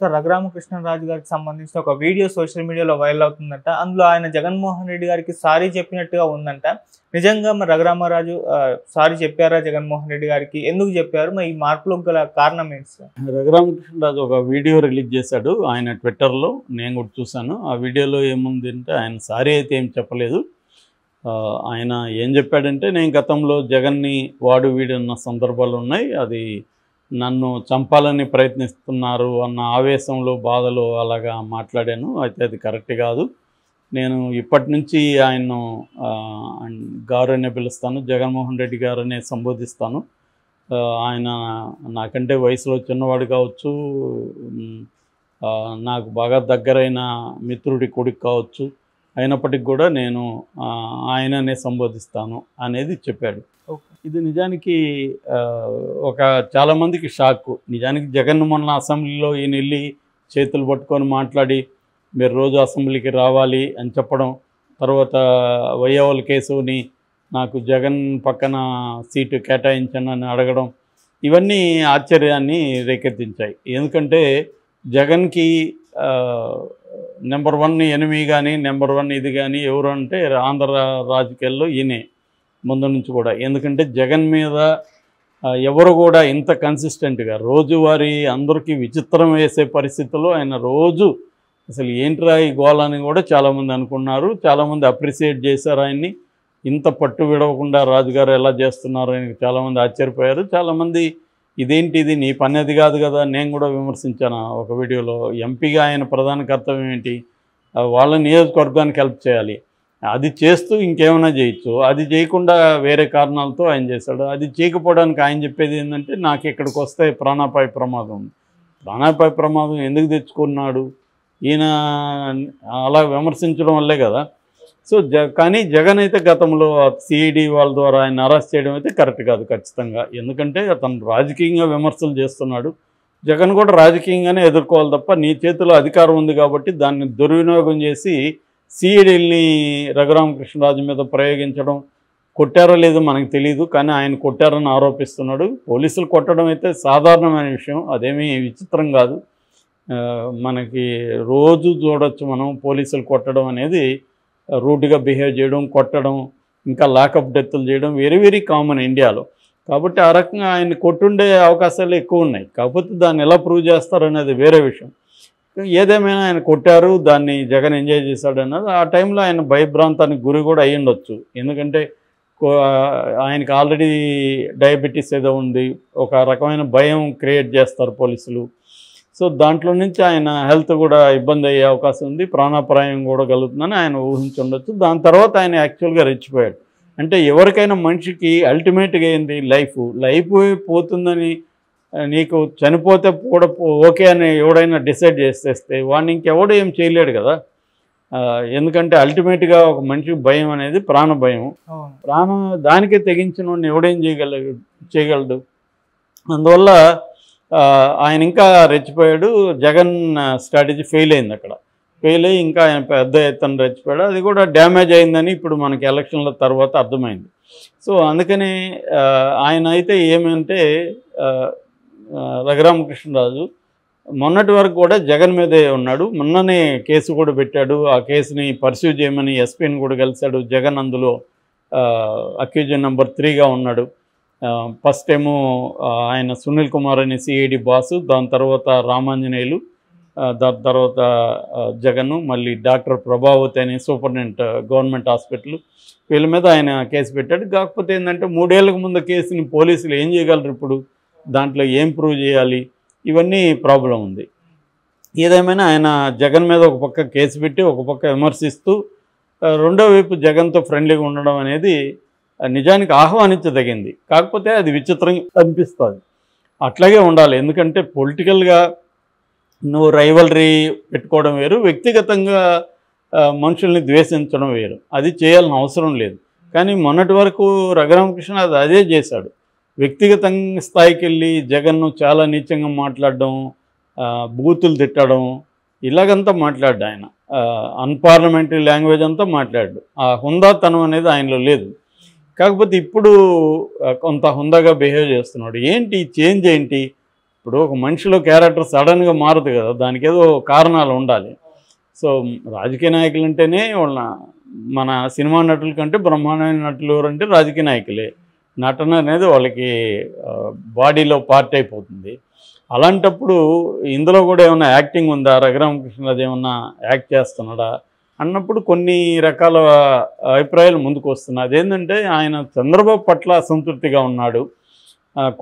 So Raghuramakrishnaraju గారికి సంబంధించిన ఒక వీడియో సోషల్ మీడియాలో వైరల్ అవుతుందంట. అందులో ఆయన జగన్మోహన్ రెడ్డి గారికి సారీ చెప్పినట్టుగా ఉందంట. నిజంగా మరి రఘురామరాజు సారీ చెప్పారా జగన్మోహన్ రెడ్డి గారికి? ఎందుకు చెప్పారు? మరి ఈ మార్పులకు గల కారణం ఏంటి సార్? రఘురామకృష్ణరాజు ఒక వీడియో రిలీజ్ చేశాడు ఆయన ట్విట్టర్లో, నేను కూడా చూశాను. ఆ వీడియోలో ఏముంది అంటే ఆయన సారీ అయితే ఏం చెప్పలేదు. ఆయన ఏం చెప్పాడంటే, నేను గతంలో జగన్ని వాడు వీడన్న సందర్భాలు ఉన్నాయి, అది నన్ను చంపాలని ప్రయత్నిస్తున్నారు అన్న ఆవేశంలో బాధలో అలాగా మాట్లాడాను, అయితే అది కరెక్ట్ కాదు. నేను ఇప్పటి నుంచి ఆయన్ను గారనే పిలుస్తాను, జగన్మోహన్ రెడ్డి గారనే సంబోధిస్తాను. ఆయన నాకంటే వయసులో చిన్నవాడు కావచ్చు, నాకు బాగా దగ్గరైన మిత్రుడి కొడుకు కావచ్చు, అయినప్పటికీ కూడా నేను ఆయననే సంబోధిస్తాను అనేది చెప్పాడు. ఇది నిజానికి ఒక చాలామందికి షాక్. నిజానికి జగన్ మొన్న అసెంబ్లీలో ఈయన వెళ్ళి చేతులు పట్టుకొని మాట్లాడి మీరు రోజు అసెంబ్లీకి రావాలి అని చెప్పడం, తర్వాత వయ్యవల కేసుని నాకు జగన్ పక్కన సీటు కేటాయించండి అని అడగడం, ఇవన్నీ ఆశ్చర్యాన్ని రేకెత్తించాయి. ఎందుకంటే జగన్కి నెంబర్ 1 ఎనిమి కానీ, నెంబర్ 1 ఇది కానీ ఎవరు అంటే ఆంధ్ర రాజకీయాల్లో ఈయనే ముందు నుంచి కూడా. ఎందుకంటే జగన్ మీద ఎవరు కూడా ఇంత కన్సిస్టెంట్గా రోజువారీ అందరికీ విచిత్రం వేసే పరిస్థితుల్లో ఆయన రోజు అసలు ఏంట్రా ఈ గోళాన్ని కూడా చాలామంది అనుకున్నారు, చాలామంది అప్రిషియేట్ చేశారు ఆయన్ని. ఇంత పట్టు విడవకుండా రాజుగారు ఎలా చేస్తున్నారు అని చాలామంది ఆశ్చర్యపోయారు. చాలామంది ఇదేంటి, ఇది నీ పని అది కాదు కదా, నేను కూడా విమర్శించాను ఒక వీడియోలో. ఎంపీగా ఆయన ప్రధాన కర్తవ్యం ఏంటి, వాళ్ళ నియోజకవర్గానికి హెల్ప్ చేయాలి, అది చేస్తూ ఇంకేమైనా చేయొచ్చు, అది చేయకుండా వేరే కారణాలతో ఆయన చేశాడు. అది చేయకపోవడానికి ఆయన చెప్పేది ఏంటంటే, నాకు ఇక్కడికి వస్తే ప్రాణాపాయ ప్రమాదం ఉంది. ప్రాణాపాయ ప్రమాదం ఎందుకు తెచ్చుకున్నాడు ఈయన, అలా విమర్శించడం వల్లే కదా. సో కానీ జగన్ అయితే గతంలో సిఐడి వాళ్ళ ద్వారా ఆయన అరెస్ట్ చేయడం అయితే కరెక్ట్ కాదు ఖచ్చితంగా. ఎందుకంటే అతను రాజకీయంగా విమర్శలు చేస్తున్నాడు, జగన్ కూడా రాజకీయంగానే ఎదుర్కోవాలి తప్ప, నీ చేతిలో అధికారం ఉంది కాబట్టి దాన్ని దుర్వినియోగం చేసి సిఐడిని రఘురామకృష్ణరాజు మీద ప్రయోగించడం. కొట్టారో లేదో మనకు తెలియదు, కానీ ఆయన కొట్టారని ఆరోపిస్తున్నాడు. పోలీసులు కొట్టడం అయితే సాధారణమైన విషయం, అదేమీ విచిత్రం కాదు. మనకి రోజు చూడొచ్చు మనం పోలీసులు కొట్టడం అనేది, రూడ్గా బిహేవ్ చేయడం, కొట్టడం, ఇంకా లాకప్ డెత్తులు చేయడం వెరీ వెరీ కామన్ ఇండియాలో. కాబట్టి ఆ రకంగా ఆయన కొట్టుండే అవకాశాలు ఎక్కువ ఉన్నాయి. కాకపోతే దాన్ని ఎలా ప్రూవ్ చేస్తారనేది వేరే విషయం. ఏదేమైనా ఆయన కొట్టారు, దాన్ని జగన్ ఎంజాయ్ చేశాడు అన్నది ఆ టైంలో ఆయన భయభ్రాంతానికి గురి కూడా అయ్యి ఉండొచ్చు. ఎందుకంటే ఆయనకి ఆల్రెడీ డయాబెటీస్ ఏదో ఉంది, ఒక రకమైన భయం క్రియేట్ చేస్తారు పోలీసులు. సో దాంట్లో నుంచి ఆయన హెల్త్ కూడా ఇబ్బంది అయ్యే అవకాశం ఉంది, ప్రాణాపాయం కూడా కలుగుతుందని ఆయన ఊహించి ఉండొచ్చు. దాని తర్వాత ఆయన యాక్చువల్గా రెచ్చిపోయాడు. అంటే ఎవరికైనా మనిషికి అల్టిమేట్గా ఏంది, లైఫ్ పోతుందని, నీకు చనిపోతే కూడా ఓకే అని ఎవడైనా డిసైడ్ చేసేస్తే వాడిని ఇంకెవడో ఏం చేయలేడు కదా. ఎందుకంటే అల్టిమేట్గా ఒక మనిషికి భయం అనేది ప్రాణ భయం. ప్రాణం దానికే తెగించిన వాడిని ఎవడేం చేయగలడు. అందువల్ల ఆయన ఇంకా రెచ్చిపోయాడు. జగన్ స్ట్రాటజీ ఫెయిల్ అయింది, అక్కడ ఫెయిల్ అయ్యి ఇంకా ఆయన పెద్ద ఎత్తున రెచ్చిపోయాడు. అది కూడా డ్యామేజ్ అయిందని ఇప్పుడు మనకి ఎలక్షన్ల తర్వాత అర్థమైంది. సో అందుకని ఆయన అయితే ఏమంటే రఘురామకృష్ణరాజు మొన్నటి వరకు కూడా జగన్ మీదే ఉన్నాడు. మొన్ననే కేసు కూడా పెట్టాడు, ఆ కేసుని పర్స్యూ చేయమని ఎస్పీని కూడా కలిశాడు. జగన్ అందులో అక్యూజన్ నెంబర్ 3గా ఉన్నాడు. ఫస్ట్ ఏమో ఆయన సునీల్ కుమార్ అనే సిఐడి బాసు, దాని తర్వాత రామాంజనేయులు, దాని తర్వాత జగన్, మళ్ళీ డాక్టర్ ప్రభావతి అనే సూపరింటెండెంట్ గవర్నమెంట్ హాస్పిటల్, వీళ్ళ మీద ఆయన కేసు పెట్టాడు. కాకపోతే ఏంటంటే 3 ఏళ్లకు ముందు కేసుని పోలీసులు ఏం చేయగలరు, ఇప్పుడు దాంట్లో ఏం ప్రూవ్ చేయాలి, ఇవన్నీ ప్రాబ్లం ఉంది. ఏదేమైనా ఆయన జగన్ మీద ఒక పక్క కేసు పెట్టి ఒక పక్క విమర్శిస్తూ రెండో వైపు జగన్తో ఫ్రెండ్లీగా ఉండడం అనేది నిజానికి ఆహ్వానించదగింది. కాకపోతే అది విచిత్రం అనిపిస్తుంది. అట్లాగే ఉండాలి, ఎందుకంటే పొలిటికల్గా నువ్వు రైవలరీ పెట్టుకోవడం వేరు, వ్యక్తిగతంగా మనుషుల్ని ద్వేషించడం వేరు, అది చేయాల్సిన అవసరం లేదు. కానీ మొన్నటి వరకు రఘురామకృష్ణ అదే చేశాడు. వ్యక్తిగత స్థాయికి వెళ్ళి జగన్ను చాలా నీచంగా మాట్లాడడం, బూతులు తిట్టడం, ఇలాగంతా మాట్లాడ్డా ఆయన. అన్పార్లమెంటరీ లాంగ్వేజ్ అంతా మాట్లాడు. ఆ హుందాతనం అనేది ఆయనలో లేదు. కాకపోతే ఇప్పుడు కొంత హుందాగా బిహేవ్ చేస్తున్నాడు. ఏంటి చేంజ్ ఏంటి? ఇప్పుడు ఒక మనిషిలో క్యారెక్టర్ సడన్గా మారదు కదా, దానికి ఏదో కారణాలు ఉండాలి. సో రాజకీయ నాయకులు అంటేనే వాళ్ళ మన సినిమా నటుల కంటే బ్రహ్మాండమైన నటులు ఎవరంటే రాజకీయ నాయకులే. నటన అనేది వాళ్ళకి బాడీలో పార్ట్ అయిపోతుంది. అలాంటప్పుడు ఇందులో కూడా ఏమైనా యాక్టింగ్ ఉందా, రఘురామకృష్ణరాజు ఏమన్నా యాక్ట్ చేస్తున్నాడా అన్నప్పుడు కొన్ని రకాల అభిప్రాయాలు ముందుకు వస్తున్నాయి. అదేంటంటే ఆయన చంద్రబాబు పట్ల అసంతృప్తిగా ఉన్నాడు,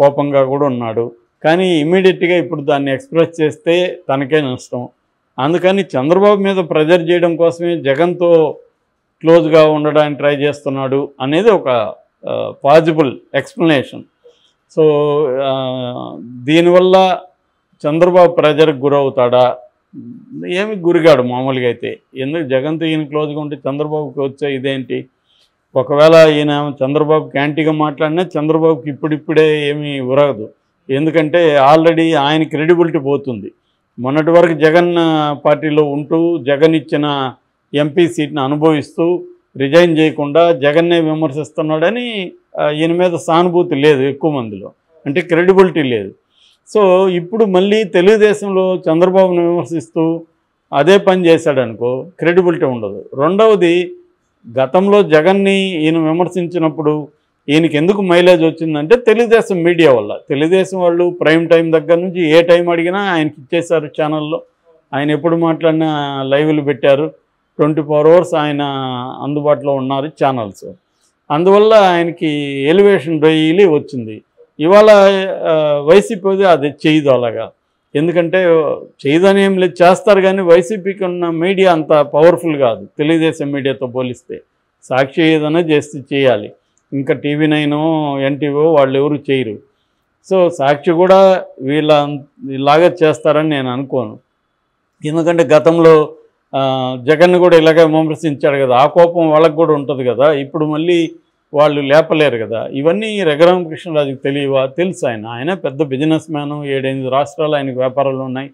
కోపంగా కూడా ఉన్నాడు. కానీ ఇమీడియట్గా ఇప్పుడు దాన్ని ఎక్స్ప్రెస్ చేస్తే తనకే నష్టం. అందుకని చంద్రబాబు మీద ప్రెజర్ చేయడం కోసమే జగన్తో క్లోజ్గా ఉండడానికి ట్రై చేస్తున్నాడు అనేది ఒక పాజిబుల్ ఎక్స్ప్లెనేషన్. సో దీనివల్ల చంద్రబాబు ప్రెజర్కి గురవుతాడా? ఏమి గురిగాడు మామూలుగా అయితే. ఎందుకు జగన్తో ఈయన క్లోజ్గా ఉంటే చంద్రబాబుకి వచ్చే ఇదేంటి? ఒకవేళ ఈయన చంద్రబాబుకి యాంటీగా మాట్లాడినా చంద్రబాబుకి ఇప్పుడిప్పుడే ఏమీ ఉరగదు. ఎందుకంటే ఆల్రెడీ ఆయన క్రెడిబిలిటీ పోతుంది. మొన్నటి వరకు జగన్ పార్టీలో ఉంటూ జగన్ ఇచ్చిన ఎంపీ సీట్ని అనుభవిస్తూ రిజైన్ చేయకుండా జగన్నే విమర్శిస్తున్నాడని ఈయన మీద సానుభూతి లేదు ఎక్కువ మందిలో, అంటే క్రెడిబిలిటీ లేదు. సో ఇప్పుడు మళ్ళీ తెలుగుదేశంలో చంద్రబాబును విమర్శిస్తూ అదే పని చేశాడనుకో క్రెడిబిలిటీ ఉండదు. రెండవది, గతంలో జగన్ని ఈయన విమర్శించినప్పుడు ఈయనకి ఎందుకు మైలేజ్ వచ్చిందంటే తెలుగుదేశం మీడియా వల్ల. తెలుగుదేశం వాళ్ళు ప్రైమ్ టైం దగ్గర నుంచి ఏ టైం అడిగినా ఆయనకి ఇచ్చేశారు ఛానల్లో. ఆయన ఎప్పుడు మాట్లాడినా లైవ్లు పెట్టారు, 24 hours ఆయన అందుబాటులో ఉన్నారు ఛానల్స్. అందువల్ల ఆయనకి ఎలివేషన్ డైలీ వచ్చింది. ఇవాళ వైసీపీ అది చేయదు అలాగా. ఎందుకంటే చేయదని ఏం లేదు, చేస్తారు. కానీ వైసీపీకి ఉన్న మీడియా అంత పవర్ఫుల్ కాదు తెలుగుదేశం మీడియాతో పోలిస్తే. సాక్షి ఏదైనా చేయాలి, ఇంకా TV9 NTV వాళ్ళు ఎవరు చేయరు. సో సాక్షి కూడా ఇలాగే చేస్తారని నేను అనుకోను. ఎందుకంటే గతంలో జగన్ కూడా ఇలాగే విమర్శించాడు కదా, ఆ కోపం వాళ్ళకు కూడా ఉంటుంది కదా. ఇప్పుడు మళ్ళీ వాళ్ళు లేపలేరు కదా. ఇవన్నీ రఘురామకృష్ణరాజుకి తెలియవా? తెలుసు. ఆయన పెద్ద బిజినెస్ మ్యాను, 7-8 రాష్ట్రాలు ఆయనకు వ్యాపారాలు ఉన్నాయి,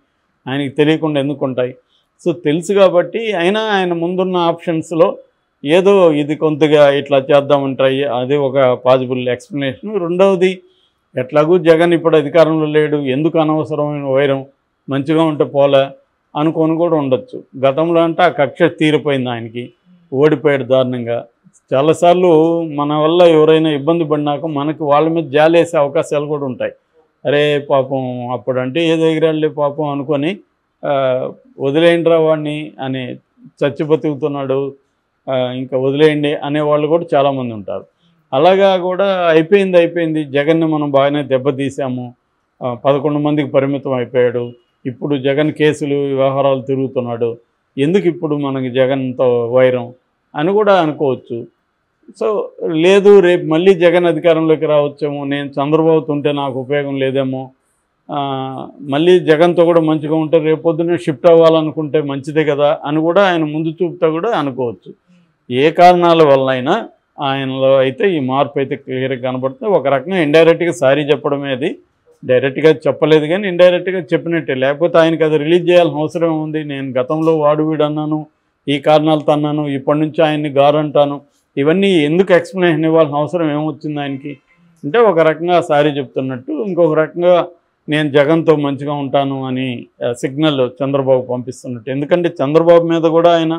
ఆయనకి తెలియకుండా ఎందుకు ఉంటాయి? సో తెలుసు కాబట్టి ఆయన ముందున్న ఆప్షన్స్లో ఏదో ఇది కొంతగా ఇట్లా చేద్దామని ట్రై, అది ఒక పాజిబుల్ ఎక్స్ప్లెనేషన్. రెండవది, ఎట్లాగూ జగన్ ఇప్పుడు అధికారంలో లేడు, ఎందుకు అనవసరమైన వైరం, మంచిగా ఉంటే పోలే అనుకొని కూడా ఉండొచ్చు. గతంలో అంటే ఆ కక్ష తీరిపోయింది, ఆయనకి ఓడిపోయాడు దారుణంగా. చాలాసార్లు మన వల్ల ఎవరైనా ఇబ్బంది పడినాక మనకి వాళ్ళ మీద జాలేసే అవకాశాలు కూడా ఉంటాయి. అరే పాపం అప్పుడంటే ఏదో ఎగిరాళ్ళే పాపం అనుకొని వదిలేయండిరా వాడిని అని, చచ్చి బతుకుతున్నాడు ఇంకా వదిలేయండి అనేవాళ్ళు కూడా చాలామంది ఉంటారు. అలాగా కూడా అయిపోయింది. జగన్ని మనం బాగానే దెబ్బతీసాము, 11 మందికి పరిమితం అయిపోయాడు. ఇప్పుడు జగన్ కేసులు వ్యవహారాలు తిరుగుతున్నాడు, ఎందుకు ఇప్పుడు మనకి జగన్తో వైరం అని కూడా అనుకోవచ్చు. సో లేదు, రేపు మళ్ళీ జగన్ అధికారంలోకి రావచ్చేమో, నేను చంద్రబాబుతో ఉంటే నాకు ఉపయోగం లేదేమో, మళ్ళీ జగన్తో కూడా మంచిగా ఉంటే రేపు పొద్దున్నే షిఫ్ట్ అవ్వాలనుకుంటే మంచిదే కదా అని కూడా ఆయన ముందు చూపుతా కూడా అనుకోవచ్చు. ఏ కారణాల వల్ల అయినా ఆయనలో అయితే ఈ మార్పు అయితే క్లియర్గా కనబడుతుంది. ఒక రకంగా ఇండైరెక్ట్గా సారీ చెప్పడమే, అది డైరెక్ట్గా చెప్పలేదు కానీ ఇండైరెక్ట్గా చెప్పినట్టే. లేకపోతే ఆయనకి అది రిలీజ్ చేయాల్సిన అవసరం ఉంది. నేను గతంలో వీడు అన్నాను, ఈ కారణాలతో అన్నాను, ఇప్పటి నుంచి ఆయన్ని గారు అంటాను, ఇవన్నీ ఎందుకు ఎక్స్ప్లెనేషన్ ఇవ్వాల్సిన అవసరం ఏమొచ్చింది ఆయనకి? అంటే ఒక రకంగా సారీ చెప్తున్నట్టు, ఇంకొక రకంగా నేను జగన్తో మంచిగా ఉంటాను అని సిగ్నల్ చంద్రబాబు పంపిస్తున్నట్టు. ఎందుకంటే చంద్రబాబు మీద కూడా ఆయన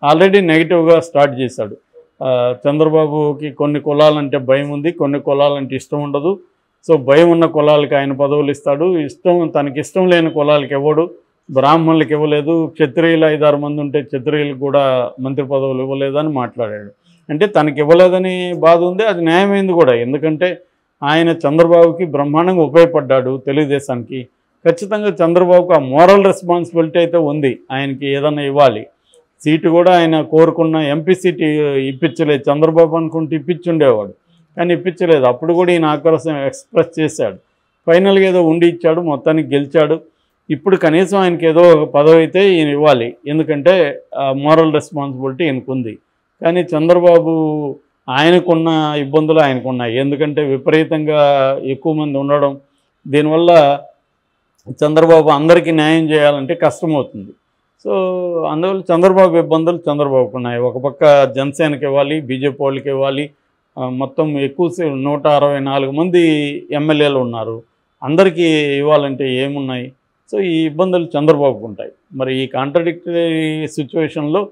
ఆల్రెడీ నెగిటివ్గా స్టార్ట్ చేశాడు. చంద్రబాబుకి కొన్ని కులాలంటే భయం ఉంది, కొన్ని కులాలంటే ఇష్టం ఉండదు. సో భయం ఉన్న కులాలకి ఆయన పదవులు ఇస్తాడు, తనకి ఇష్టం లేని కులాలకి ఇవ్వడు. బ్రాహ్మణులకు ఇవ్వలేదు, క్షత్రియులు 5-6 మంది ఉంటే క్షత్రియులకు కూడా మంత్రి పదవులు ఇవ్వలేదని మాట్లాడాడు. అంటే తనకి ఇవ్వలేదని బాధ ఉంది, అది న్యాయమైంది కూడా. ఎందుకంటే ఆయన చంద్రబాబుకి బ్రహ్మాండంగా ఉపయోగపడ్డాడు తెలుగుదేశానికి. ఖచ్చితంగా చంద్రబాబుకు ఆ మోరల్ రెస్పాన్సిబిలిటీ అయితే ఉంది, ఆయనకి ఏదన్నా ఇవ్వాలి. సీటు కూడా ఆయన కోరుకున్న ఎంపీ సీటు ఇప్పించలేదు. చంద్రబాబు అనుకుంటే ఇప్పించుండేవాడు, కానీ ఇప్పించలేదు. అప్పుడు కూడా ఈయన ఆక్రోశం ఎక్స్ప్రెస్ చేశాడు. ఫైనల్గా ఏదో ఉండి ఇచ్చాడు, మొత్తానికి గెలిచాడు. ఇప్పుడు కనీసం ఆయనకి ఏదో ఒక పదవి అయితే ఈయన ఇవ్వాలి, ఎందుకంటే మోరల్ రెస్పాన్సిబిలిటీ ఈయనకు ఉంది. కానీ చంద్రబాబు ఆయనకున్న ఇబ్బందులు ఆయనకున్నాయి. ఎందుకంటే విపరీతంగా ఎక్కువ మంది ఉండడం, దీనివల్ల చంద్రబాబు అందరికీ న్యాయం చేయాలంటే కష్టమవుతుంది. సో అందువల్ల చంద్రబాబు ఇబ్బందులు చంద్రబాబుకు ఉన్నాయి. ఒక పక్క జనసేనకి ఇవ్వాలి, బీజేపీ వాళ్ళకి ఇవ్వాలి. మొత్తం ఎక్కువ 164 మంది ఎమ్మెల్యేలు ఉన్నారు. అందరికీ ఇవ్వాలంటే ఏమున్నాయి? సో ఈ ఇబ్బందులు చంద్రబాబుకు ఉంటాయి. మరి ఈ కాంట్రడిక్టరీ సిచ్యువేషన్లో